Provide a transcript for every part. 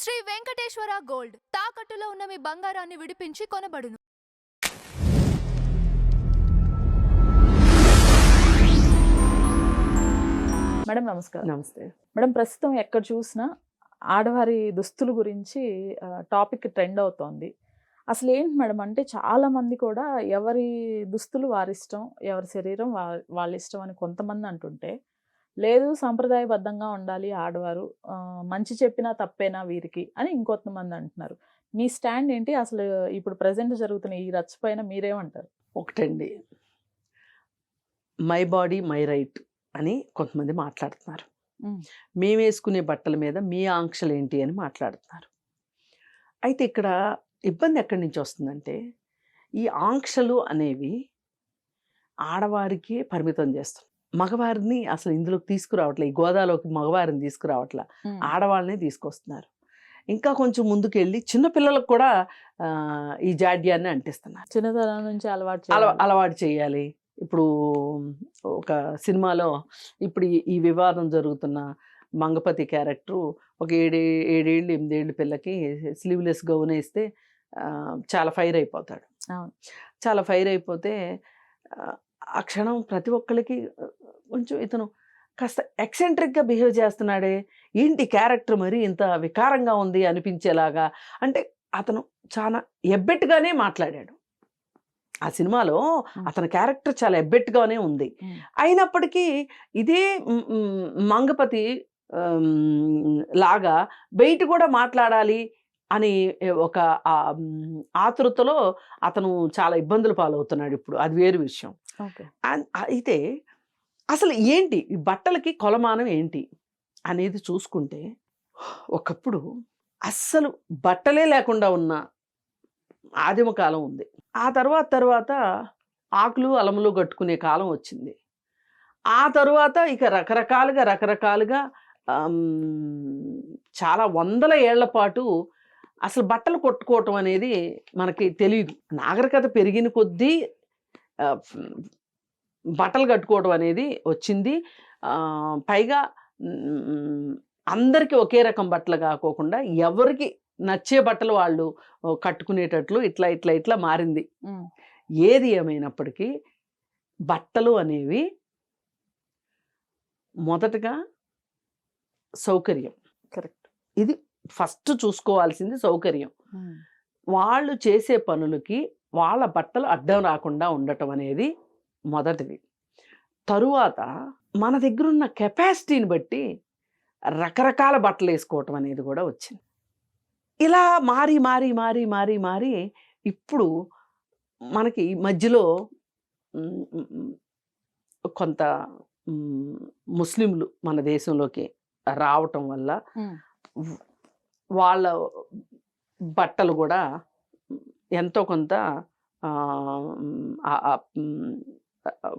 Shri Venkateswara gold తాకట్టులో ఉన్న మీ బంగారాన్ని విడిపించి కొనబడును. మేడం నమస్కారం. నమస్తే. మేడం ప్రస్తుతం ఎక్కడ చూసినా ఆడవారి దుస్తుల గురించి టాపిక్ ట్రెండ్ అవుతోంది. అసలు ఏంటి మేడం అంటే చాలా మంది కూడా ఎవరి దుస్తులు వారిష్టం, ఎవరి శరీరం వాళ్ళ ఇష్టం అని కొంతమంది అంటుంటే, లేదు సాంప్రదాయబద్ధంగా ఉండాలి ఆడవారు, మంచి చెప్పినా తప్పేనా వీరికి అని ఇంకొంతమంది అంటున్నారు. మీ స్టాండ్ ఏంటి? అసలు ఇప్పుడు ప్రజెంట్ జరుగుతున్న ఈ రచ్చ పైన మీరేమంటారు? ఒకటండి, మై బాడీ మై రైట్ అని కొంతమంది మాట్లాడుతున్నారు. మేము వేసుకునే బట్టల మీద మీ ఆంక్షలు ఏంటి అని మాట్లాడుతున్నారు. అయితే ఇక్కడ ఇబ్బంది ఎక్కడి నుంచి వస్తుందంటే, ఈ ఆంక్షలు అనేవి ఆడవారికి పరిమితం చేస్తాం, మగవారిని అసలు ఇందులోకి తీసుకురావట్లే. ఈ గోదాలోకి మగవారిని తీసుకురావట్లే, ఆడవాళ్ళని తీసుకొస్తున్నారు. ఇంకా కొంచెం ముందుకు వెళ్ళి చిన్నపిల్లలకు కూడా ఈ జాడ్యాన్ని అంటిస్తున్నారు. చిన్నతనం నుంచి అలవాటు చేయాలి. ఇప్పుడు ఒక సినిమాలో ఇప్పుడు ఈ వివాదం జరుగుతున్న మంగపతి క్యారెక్టరు ఒక 7 ఏళ్ళు 8 ఏళ్ళు పిల్లకి స్లీవ్లెస్ గౌన్ వేస్తే చాలా ఫైర్ అయిపోతాడు. చాలా ఫైర్ అయిపోతే ఆ క్షణం ప్రతి ఒక్కరికి కొంచెం ఇతను కాస్త ఎక్సెంట్రిక్గా బిహేవ్ చేస్తున్నాడే, ఏంటి క్యారెక్టర్ మరి ఇంత వికారంగా ఉంది అనిపించేలాగా. అంటే అతను చాలా ఎబ్బెట్టుగానే మాట్లాడాడు. ఆ సినిమాలో అతని క్యారెక్టర్ చాలా ఎబ్బెట్టుగానే ఉంది. అయినప్పటికీ ఇదే మంగపతి లాగా బయట కూడా మాట్లాడాలి అని ఒక ఆతృతలో అతను చాలా ఇబ్బందులు పాలవుతున్నాడు. ఇప్పుడు అది వేరు విషయం. అయితే అసలు ఏంటి ఈ బట్టలకి కొలమానం ఏంటి అనేది చూసుకుంటే, ఒకప్పుడు అస్సలు బట్టలే లేకుండా ఉన్న ఆదిమ కాలం ఉంది. ఆ తర్వాత ఆకులు అలములు కట్టుకునే కాలం వచ్చింది. ఆ తరువాత ఇక రకరకాలుగా చాలా వందల ఏళ్ల పాటు అసలు బట్టలు కొట్టుకోవటం అనేది మనకి తెలియదు. నాగరికత పెరిగిన కొద్దీ బట్టలు కట్టుకోవడం అనేది వచ్చింది. పైగా అందరికీ ఒకే రకం బట్టలు కాకోకుండా ఎవరికి నచ్చే బట్టలు వాళ్ళు కట్టుకునేటట్లు ఇట్లా మారింది. ఏది ఏమైనప్పటికీ బట్టలు అనేవి మొదటగా సౌకర్యం. కరెక్ట్. ఇది ఫస్ట్ చూసుకోవాల్సింది సౌకర్యం. వాళ్ళు చేసే పనులకి వాళ్ళ బట్టలు అడ్డం రాకుండా ఉండటం అనేది మొదటిది. తరువాత మన దగ్గర ఉన్న కెపాసిటీని బట్టి రకరకాల బట్టలు వేసుకోవటం అనేది కూడా వచ్చింది. ఇలా మారి ఇప్పుడు మనకి మధ్యలో కొంత ముస్లింలు మన దేశంలోకి రావటం వల్ల వాళ్ళ బట్టలు కూడా ఎంతో కొంత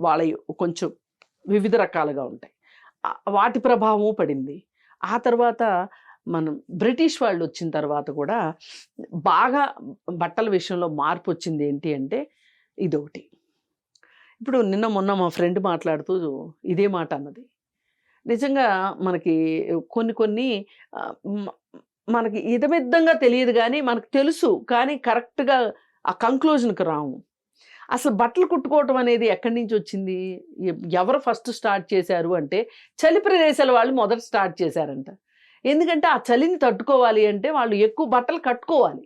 వాళ్ళ కొంచెం వివిధ రకాలుగా ఉంటాయి. వాటి ప్రభావం పడింది. ఆ తర్వాత మనం బ్రిటిష్ వాళ్ళు వచ్చిన తర్వాత కూడా బాగా బట్టల విషయంలో మార్పు వచ్చింది. ఏంటి అంటే ఇదొకటి. ఇప్పుడు నిన్న మొన్న మా ఫ్రెండ్ మాట్లాడుతూ ఇదే మాట అన్నది. నిజంగా మనకి కొన్ని మనకి ఇదమిద్దంగా తెలియదు, కానీ మనకు తెలుసు, కానీ కరెక్ట్గా ఆ కంక్లూజన్కి రాము. అసలు బట్టలు కుట్టుకోవటం అనేది ఎక్కడి నుంచి వచ్చింది, ఎవరు ఫస్ట్ స్టార్ట్ చేశారు అంటే చలి ప్రదేశాల వాళ్ళు మొదట స్టార్ట్ చేశారంట. ఎందుకంటే ఆ చలిని తట్టుకోవాలి అంటే వాళ్ళు ఎక్కువ బట్టలు కట్టుకోవాలి.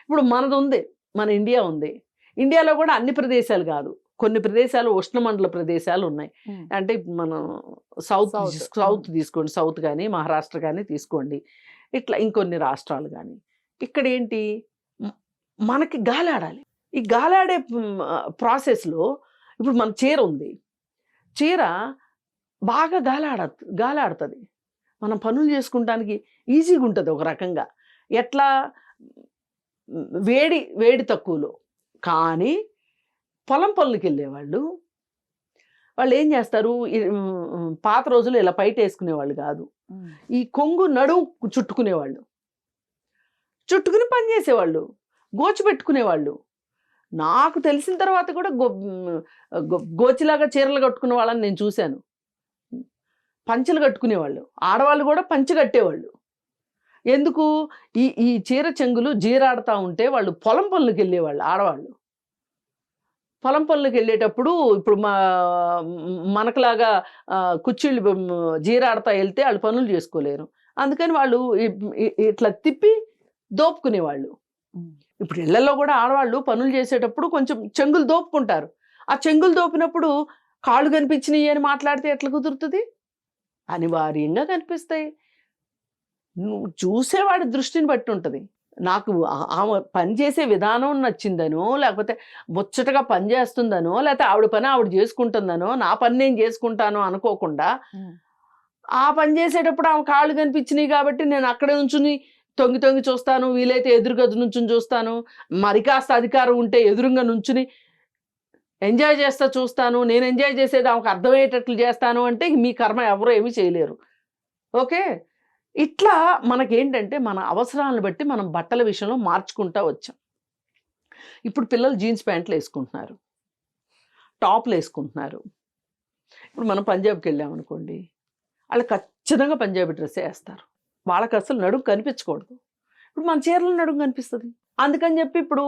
ఇప్పుడు మనది ఉంది, మన ఇండియా ఉంది. ఇండియాలో కూడా అన్ని ప్రదేశాలు కాదు, కొన్ని ప్రదేశాలు ఉష్ణమండల ప్రదేశాలు ఉన్నాయి. అంటే మనం సౌత్ తీసుకోండి, సౌత్ కానీ మహారాష్ట్ర కానీ తీసుకోండి, ఇట్లా ఇంకొన్ని రాష్ట్రాలు కానీ. ఇక్కడ ఏంటి, మనకి గాలాడాలి. ఈ గాలాడే ప్రాసెస్లో ఇప్పుడు మన చీర ఉంది, చీర బాగా గాలాడుతుంది. మనం పనులు చేసుకుంటానికి ఈజీగా ఉంటుంది ఒక రకంగా. ఎట్లా, వేడి తక్కువలో. కానీ పొలం పనులకి వెళ్ళేవాళ్ళు వాళ్ళు ఏం చేస్తారు, పాత రోజులు ఇలా పైట వేసుకునేవాళ్ళు కాదు, ఈ కొంగు నడుము చుట్టుకునేవాళ్ళు, చుట్టుకుని పని చేసేవాళ్ళు, గోచి పెట్టుకునేవాళ్ళు. నాకు తెలిసిన తర్వాత కూడా గోచిలాగా చీరలు కట్టుకునే వాళ్ళని నేను చూశాను. పంచెలు కట్టుకునేవాళ్ళు, ఆడవాళ్ళు కూడా పంచె కట్టేవాళ్ళు. ఎందుకు ఈ చీర చెంగులు జీరాడుతూ ఉంటే వాళ్ళు పొలం పనులకు వెళ్ళేవాళ్ళు ఆడవాళ్ళు. పొలం పనులకు వెళ్ళేటప్పుడు ఇప్పుడు మనకులాగా కుచ్చిళ్ళు జీరాడుతా వెళ్తే వాళ్ళు పనులు చేసుకోలేరు. అందుకని వాళ్ళు ఇట్లా తిప్పి దోపుకునేవాళ్ళు. ఇప్పుడు ఇళ్లలో కూడా ఆడవాళ్ళు పనులు చేసేటప్పుడు కొంచెం చెంగులు దోపుకుంటారు. ఆ చెంగులు దోపినప్పుడు కాళ్ళు కనిపించినాయి అని మాట్లాడితే ఎట్లా కుదురుతుంది? అనివార్యంగా కనిపిస్తాయి. నువ్వు చూసేవాడి దృష్టిని బట్టి ఉంటుంది. నాకు ఆమె పనిచేసే విధానం నచ్చిందనో, లేకపోతే ముచ్చటగా పని చేస్తుందనో, లేకపోతే ఆవిడ పని ఆవిడ చేసుకుంటుందనో, నా పని నేను చేసుకుంటాను అనుకోకుండా, ఆ పని చేసేటప్పుడు ఆమె కాళ్ళు కనిపించినాయి కాబట్టి నేను అక్కడే నుంచుని తొంగి తొంగి చూస్తాను, వీలైతే ఎదురుగది నుంచుని చూస్తాను, మరి కాస్త అధికారం ఉంటే ఎదురుగా నుంచుని ఎంజాయ్ చేస్తా చూస్తాను, నేను ఎంజాయ్ చేసేది ఆమెకు అర్థమయ్యేటట్లు చేస్తాను అంటే మీ కర్మ ఎవరో ఏమీ చేయలేరు. ఓకే, ఇట్లా మనకేంటంటే మన అవసరాలను బట్టి మనం బట్టల విషయంలో మార్చుకుంటా వచ్చాం. ఇప్పుడు పిల్లలు జీన్స్ ప్యాంట్లు వేసుకుంటున్నారు, టాప్లు వేసుకుంటున్నారు. ఇప్పుడు మనం పంజాబ్కి వెళ్ళామనుకోండి, వాళ్ళు ఖచ్చితంగా పంజాబీ డ్రెస్సే వేస్తారు. వాళ్ళకి అసలు నడుము కనిపించకూడదు. ఇప్పుడు మన చీరలో నడుము కనిపిస్తుంది. అందుకని చెప్పి ఇప్పుడు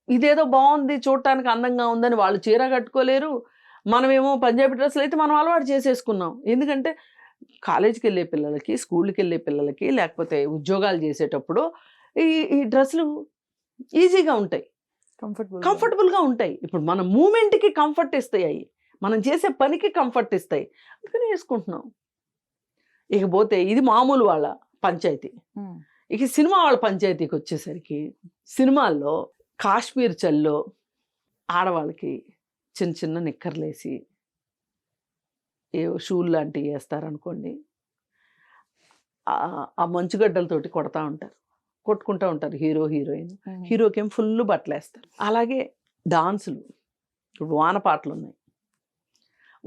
ఇదేదో బాగుంది, చూడటానికి అందంగా ఉందని వాళ్ళు చీర కట్టుకోలేరు. మనమేమో పంజాబీ డ్రెస్సులు అయితే మనం అలవాటు చేసేసుకున్నాం. ఎందుకంటే కాలేజీకి వెళ్ళే పిల్లలకి, స్కూల్కి వెళ్ళే పిల్లలకి, లేకపోతే ఉద్యోగాలు చేసేటప్పుడు ఈ డ్రెస్సులు ఈజీగా ఉంటాయి, కంఫర్టబుల్గా ఉంటాయి. ఇప్పుడు మన మూమెంట్కి కంఫర్ట్ ఇస్తాయి, మనం చేసే పనికి కంఫర్ట్ ఇస్తాయి, అందుకని వేసుకుంటున్నాం. ఇకపోతే ఇది మామూలు వాళ్ళ పంచాయతీ. ఇక సినిమా వాళ్ళ పంచాయతీకి వచ్చేసరికి, సినిమాల్లో కాశ్మీర్ చల్లో ఆడవాళ్ళకి చిన్న చిన్న నిక్కర్లేసి ఏవో షూలు లాంటివి వేస్తారనుకోండి, ఆ మంచుగడ్డలతోటి కొట్టుకుంటూ ఉంటారు హీరో హీరోయిన్. హీరోకేం ఫుల్ బట్టలు వేస్తారు. అలాగే డాన్సులు, ఇప్పుడు వాన పాటలు ఉన్నాయి,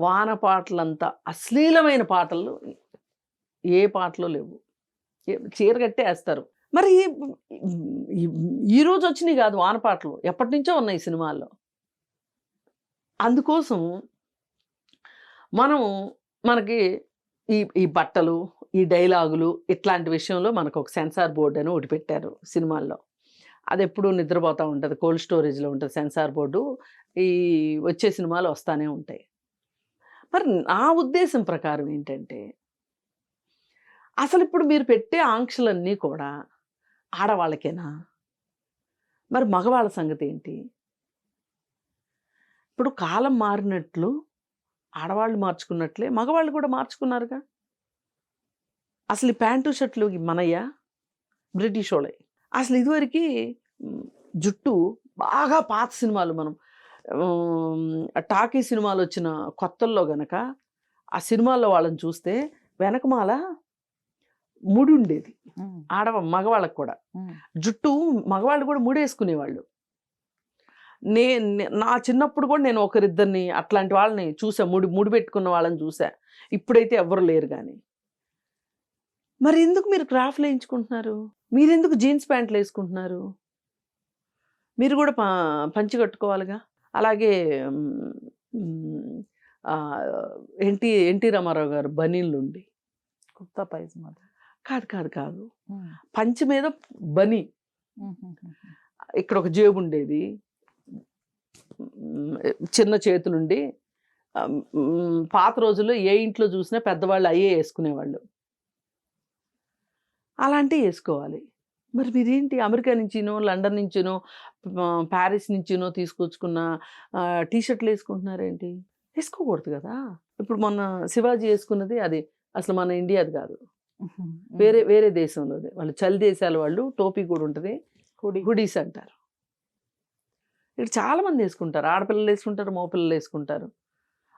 వాన పాటలంతా అశ్లీలమైన పాటలు ఏ పాటలు లేవు, చీర కట్టే వేస్తారు. మరి ఈరోజు వచ్చినాయి కాదు వాన పాటలు, ఎప్పటి నుంచో ఉన్నాయి సినిమాల్లో. అందుకోసం మనకి ఈ బట్టలు, ఈ డైలాగులు ఇట్లాంటి విషయంలో మనకు ఒక సెన్సార్ బోర్డు అని ఒకటి పెట్టారు సినిమాల్లో. అది ఎప్పుడూ నిద్రపోతూ ఉంటుంది, కోల్డ్ స్టోరేజ్లో ఉంటుంది సెన్సార్ బోర్డు. ఈ వచ్చే సినిమాలు వస్తూనే ఉంటాయి. మరి నా ఉద్దేశం ప్రకారం ఏంటంటే, అసలు ఇప్పుడు మీరు పెట్టే ఆంక్షలన్నీ కూడా ఆడవాళ్ళకేనా? మరి మగవాళ్ళ సంగతి ఏంటి? ఇప్పుడు కాలం మారినట్లు ఆడవాళ్ళు మార్చుకున్నట్లే మగవాళ్ళు కూడా మార్చుకున్నారుగా. అసలు ఈ ప్యాంటు షర్ట్లు మనయ్యా, బ్రిటిష్ వాళ్ళే. అసలు ఇదివరకు జుట్టు బాగా పాత సినిమాలు, మనం టాకీ సినిమాలు వచ్చిన కొత్తల్లో గనక ఆ సినిమాల్లో వాళ్ళని చూస్తే వెనకమాల ముడి ఉండేది. మగవాళ్ళకు కూడా జుట్టు, మగవాళ్ళు కూడా ముడేసుకునేవాళ్ళు. నా చిన్నప్పుడు కూడా నేను ఒకరిద్దరిని అట్లాంటి వాళ్ళని చూసా, ముడి పెట్టుకున్న వాళ్ళని చూసా. ఇప్పుడైతే ఎవరు లేరు. కానీ మరి ఎందుకు మీరు క్రాఫ్ట్లు వేయించుకుంటున్నారు? మీరెందుకు జీన్స్ ప్యాంట్లు వేసుకుంటున్నారు? మీరు కూడా పంచి కట్టుకోవాలిగా. అలాగే ఎన్టీ రామారావు గారు బనీళ్ళు ఉండి, కుర్తా పైజమా కాదు పంచి మీద బనీ, ఇక్కడ ఒక జేబు ఉండేది, చిన్న చేతులుండి, పాత రోజుల్లో ఏ ఇంట్లో చూసినా పెద్దవాళ్ళు అయ్యే వేసుకునేవాళ్ళు. అలాంటివి వేసుకోవాలి. మరి మీరేంటి అమెరికా నుంచినో, లండన్ నుంచినో, ప్యారిస్ నుంచినో తీసుకొచ్చుకున్న టీషర్ట్లు వేసుకుంటున్నారేంటి? వేసుకోకూడదు కదా. ఇప్పుడు మొన్న శివాజీ వేసుకున్నది అది అసలు మన ఇండియాది కాదు, వేరే దేశంలోది. వాళ్ళు చలి దేశాల వాళ్ళు. టోపీ కూడా ఉంటుంది, హుడీస్ అంటారు. ఇక్కడ చాలామంది వేసుకుంటారు, ఆడపిల్లలు వేసుకుంటారు, మగపిల్లలు వేసుకుంటారు.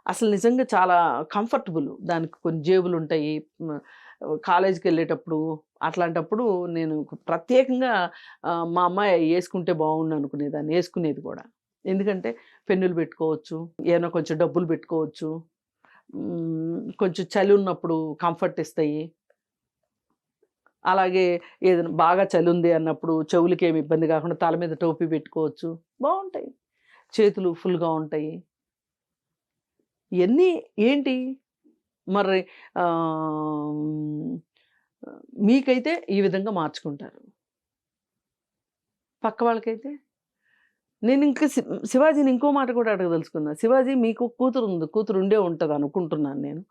అసలు నిజంగా చాలా కంఫర్టబుల్. దానికి కొన్ని జేబులు ఉంటాయి. కాలేజీకి వెళ్ళేటప్పుడు అట్లాంటప్పుడు నేను ప్రత్యేకంగా మా అమ్మాయి వేసుకుంటే బాగుండు అనుకునేదాన్ని, వేసుకునేది కూడా. ఎందుకంటే పెన్నులు పెట్టుకోవచ్చు, ఏమైనా కొంచెం డబ్బులు పెట్టుకోవచ్చు, కొంచెం చలి ఉన్నప్పుడు కంఫర్ట్ ఇస్తాయి. అలాగే ఏదైనా బాగా చలి ఉంది అన్నప్పుడు చెవులకి ఏమి ఇబ్బంది కాకుండా తల మీద టోపీ పెట్టుకోవచ్చు, బాగుంటాయి. చేతులు ఫుల్గా ఉంటాయి. ఇవన్నీ ఏంటి మరి మీకైతే ఈ విధంగా మార్చుకుంటారు. పక్క వాళ్ళకైతే నేను ఇంకా శివాజీని ఇంకో మాట కూడా అడగదలుచుకున్నా. శివాజీ మీకు కూతురు ఉంది, కూతురు ఉండే ఉంటుంది అనుకుంటున్నాను నేను.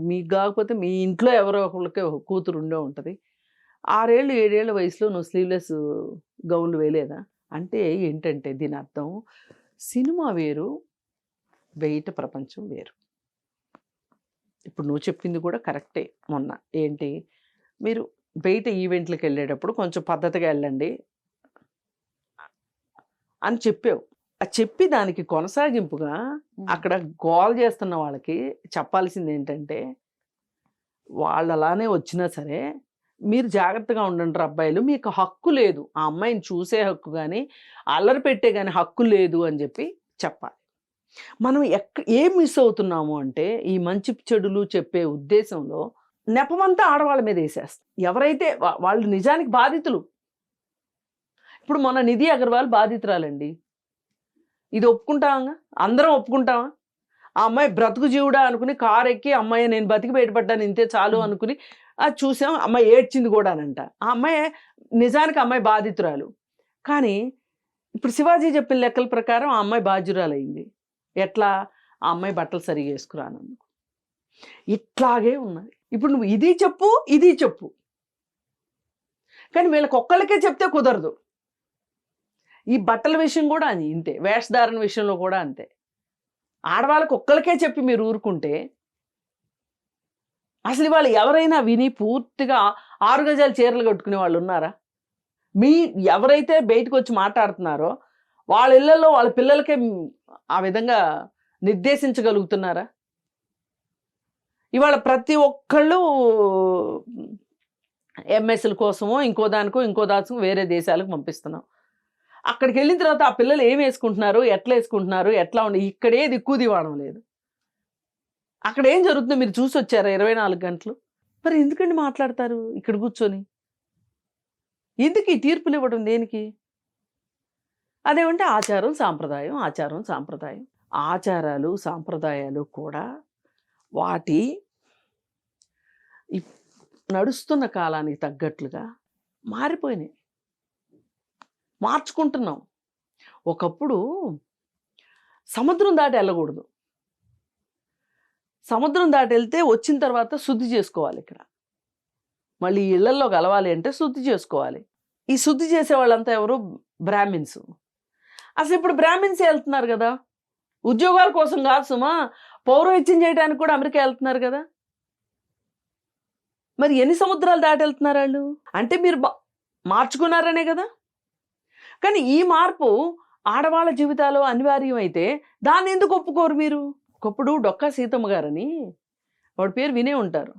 మీకు కాకపోతే మీ ఇంట్లో ఎవరో ఒకళ్ళకే ఒక కూతురు ఉండే ఉంటుంది. 6 ఏళ్ళు 7 ఏళ్ల వయసులో నువ్వు స్లీవ్లెస్ గౌన్లు వేయలేదా? అంటే ఏంటంటే దీని అర్థం సినిమా వేరు, బయట ప్రపంచం వేరు. ఇప్పుడు నువ్వు చెప్పింది కూడా కరెక్టే. మొన్న ఏంటి, మీరు బయట ఈవెంట్లకు వెళ్ళేటప్పుడు కొంచెం పద్ధతిగా వెళ్ళండి అని చెప్పావు. అది చెప్పి దానికి కొనసాగింపుగా అక్కడ గోల్ చేస్తున్న వాళ్ళకి చెప్పాల్సింది ఏంటంటే, వాళ్ళు అలానే వచ్చినా సరే మీరు జాగ్రత్తగా ఉండండి అబ్బాయిలు, మీకు హక్కు లేదు, ఆ అమ్మాయిని చూసే హక్కు కానీ అల్లరి పెట్టే కానీ హక్కు లేదు అని చెప్పి చెప్పాలి. మనం ఏం మిస్ అవుతున్నాము అంటే, ఈ మంచి చెడులు చెప్పే ఉద్దేశంలో నెపమంతా ఆడవాళ్ళ మీద వేసేస్తాం. ఎవరైతే వాళ్ళు నిజానికి బాధితులు. ఇప్పుడు మన నిధి అగర్వాల్ బాధితురాలండి. ఇది ఒప్పుకుంటామా? అందరం ఒప్పుకుంటామా? ఆ అమ్మాయి బ్రతుకు జీవుడా అనుకుని కారు ఎక్కి, అమ్మాయి నేను బతికి బయటపడ్డాను ఇంతే చాలు అనుకుని అది చూసాం. అమ్మాయి ఏడ్చింది కూడానంట. ఆ అమ్మాయి నిజానికి అమ్మాయి బాధితురాలు. కానీ ఇప్పుడు శివాజీ చెప్పిన లెక్కల ప్రకారం ఆ అమ్మాయి బాధ్యురాలైంది. ఎట్లా? ఆ అమ్మాయి బట్టలు సరిగా వేసుకురానందుకు. ఇట్లాగే ఉన్నది. ఇప్పుడు నువ్వు ఇది చెప్పు, ఇది చెప్పు, కానీ వీళ్ళకి ఒక్కళ్ళకే చెప్తే కుదరదు. ఈ బట్టల విషయం కూడా అది ఇంతే, వేషధారణ విషయంలో కూడా అంతే. ఆడవాళ్ళకి ఒక్కళ్ళకే చెప్పి మీరు ఊరుకుంటే అసలు ఇవాళ ఎవరైనా విని పూర్తిగా 6 గజాల చీరలు కట్టుకునే వాళ్ళు ఉన్నారా? ఎవరైతే బయటకు వచ్చి మాట్లాడుతున్నారో వాళ్ళ ఇళ్లలో వాళ్ళ పిల్లలకే ఆ విధంగా నిర్దేశించగలుగుతున్నారా? ఇవాళ ప్రతి ఒక్కళ్ళు ఎంఎస్ల కోసమో ఇంకో దానికో వేరే దేశాలకు పంపిస్తున్నాం. అక్కడికి వెళ్ళిన తర్వాత ఆ పిల్లలు ఏం వేసుకుంటున్నారు, ఎట్లా వేసుకుంటున్నారు, ఎట్లా ఉండి ఇక్కడే దిక్కు దివాణం లేదు. అక్కడ ఏం జరుగుతుందో మీరు చూసి వచ్చారా 24 గంటలు? మరి ఎందుకండి మాట్లాడతారు ఇక్కడ కూర్చొని? ఎందుకు ఈ తీర్పులు ఇవ్వడం దేనికి? అదేమంటే ఆచారం సాంప్రదాయం, ఆచారం సాంప్రదాయం. ఆచారాలు సాంప్రదాయాలు కూడా వాటి నడుస్తున్న కాలానికి తగ్గట్లుగా మారిపోయినాయి, మార్చుకుంటున్నాం. ఒకప్పుడు సముద్రం దాటి వెళ్ళకూడదు. సముద్రం దాటి వెళ్తే వచ్చిన తర్వాత శుద్ధి చేసుకోవాలి. ఇక్కడ మళ్ళీ ఇళ్లల్లో కలవాలి అంటే శుద్ధి చేసుకోవాలి. ఈ శుద్ధి చేసే వాళ్ళంతా ఎవరు? బ్రాహ్మిన్స్. అసలు ఇప్పుడు బ్రాహ్మిన్స్ వెళ్తున్నారు కదా, ఉద్యోగాల కోసం కాదు సుమా, పౌరోహిత్యం చేయడానికి కూడా అమెరికా వెళ్తున్నారు కదా. మరి ఎన్ని సముద్రాలు దాటి వెళ్తున్నారు వాళ్ళు? అంటే మీరు మార్చుకున్నారనే కదా. కానీ ఈ మార్పు ఆడవాళ్ళ జీవితాలు అనివార్యం అయితే దాన్ని ఎందుకు ఒప్పుకోరు మీరు? ఒకప్పుడు డొక్కా సీతమ్మ గారని, ఆవిడ పేరు వినే ఉంటారు,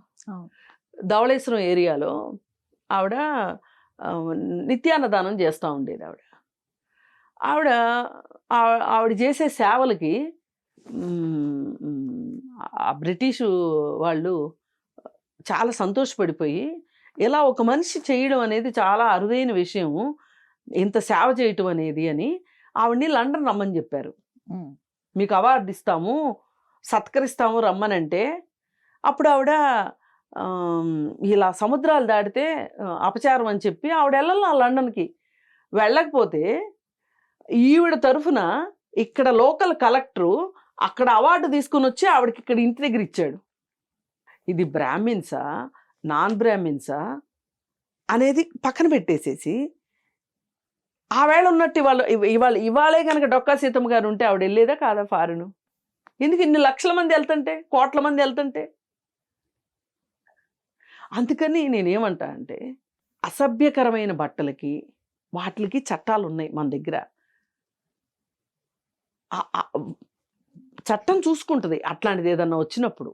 ధవళేశ్వరం ఏరియాలో ఆవిడ నిత్యాన్నదానం చేస్తూ ఉండేది. ఆవిడ చేసే సేవలకి ఆ బ్రిటిషు వాళ్ళు చాలా సంతోషపడిపోయి, ఇలా ఒక మనిషి చేయడం అనేది చాలా అరుదైన విషయం, ఇంత సేవ చేయటం అనేది అని ఆవిడ్ని లండన్ రమ్మని చెప్పారు. మీకు అవార్డు ఇస్తాము, సత్కరిస్తాము రమ్మనంటే, అప్పుడు ఆవిడ ఇలా సముద్రాలు దాటితే అపచారం అని చెప్పి ఆవిడ వెళ్ళాలి లండన్కి. వెళ్ళకపోతే ఈవిడ తరఫున ఇక్కడ లోకల్ కలెక్టరు అక్కడ అవార్డు తీసుకుని వచ్చి ఆవిడకి ఇక్కడ ఇంటి దగ్గర ఇచ్చాడు. ఇది బ్రాహ్మిన్సా నాన్ బ్రాహ్మిన్సా అనేది పక్కన పెట్టేసేసి, ఆవేళ ఉన్నట్టు ఇవాళే కనుక డొక్కా సీతమ్మ గారు ఉంటే ఆవిడ వెళ్ళేదా కాదా ఫారెను? ఎందుకు ఇన్ని లక్షల మంది వెళ్తుంటే, కోట్ల మంది వెళ్తుంటే? అందుకని నేనేమంటా అంటే, అసభ్యకరమైన బట్టలకి వాటికి చట్టాలు ఉన్నాయి మన దగ్గర. చట్టం చూసుకుంటుంది అట్లాంటిది ఏదన్నా వచ్చినప్పుడు.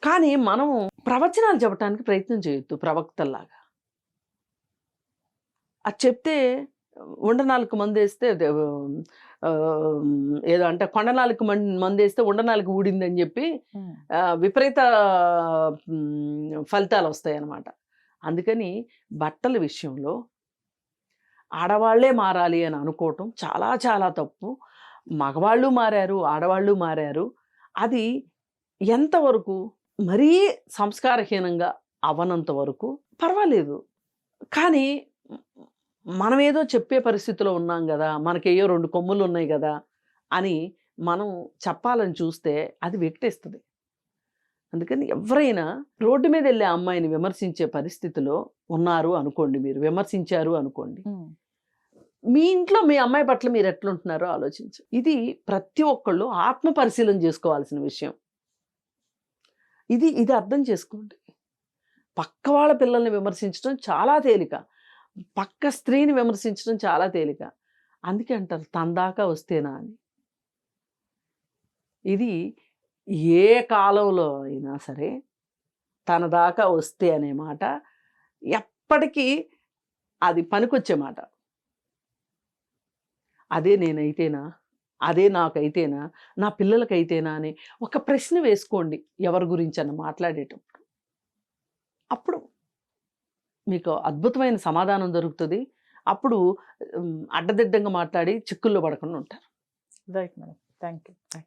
కానీ మనం ప్రవచనాలు చెప్పడానికి ప్రయత్నం చేయొద్దు ప్రవక్తల్లాగా. అది చెప్తే ఉండనాలకు మందేస్తే ఏదో అంటే కొండనాలకు మందేస్తే ఉండనాలకు ఊడిందని చెప్పి విపరీత ఫలితాలు వస్తాయి అన్నమాట. అందుకని బట్టల విషయంలో ఆడవాళ్లే మారాలి అని అనుకోవటం చాలా చాలా తప్పు. మగవాళ్ళు మారారు, ఆడవాళ్ళు మారారు. అది ఎంతవరకు మరీ సంస్కారహీనంగా అవనంత వరకు పర్వాలేదు. కానీ మనం ఏదో చెప్పే పరిస్థితిలో ఉన్నాం గదా! మనకేయో 2 కొమ్ములు ఉన్నాయి గదా! అని మనం చెప్పాలని చూస్తే అది వెక్టేస్తది. అందుకని ఎవరైనా రోడ్డు మీదెళ్ళే అమ్మాయిని విమర్శించే పరిస్థితిలో ఉన్నారు అనుకోండి, మీరు విమర్శించారు అనుకోండి. మీ ఇంట్లో మీ అమ్మాయి పట్ల మీరు ఎట్లుంటున్నారో ఆలోచించు. ఇది ప్రతి ఒక్కళ్ళు ఆత్మ పరిశీలన చేసుకోవాల్సిన విషయం. ఇది అర్థం చేసుకోండి. పక్క వాళ్ళ పిల్లల్ని విమర్శించడం చాలా తేలిక. పక్క స్త్రీని విమర్శించడం చాలా తేలిక. అందుకే అంటారు తన దాకా వస్తేనా అని. ఇది ఏ కాలంలో అయినా సరే తన దాకా వస్తే అనే మాట ఎప్పటికీ అది పనికొచ్చే మాట. అదే నేనైతేనా, అదే నాకైతేనా, నా పిల్లలకైతేనా అని ఒక ప్రశ్న వేసుకోండి ఎవరి గురించన్నా మాట్లాడేటప్పుడు. అప్పుడు మీకు అద్భుతమైన సమాధానం దొరుకుతుంది. అప్పుడు అడ్డదిడ్డంగా మాట్లాడి చిక్కుల్లో పడకుండా ఉంటారు. Right madam. Thank you.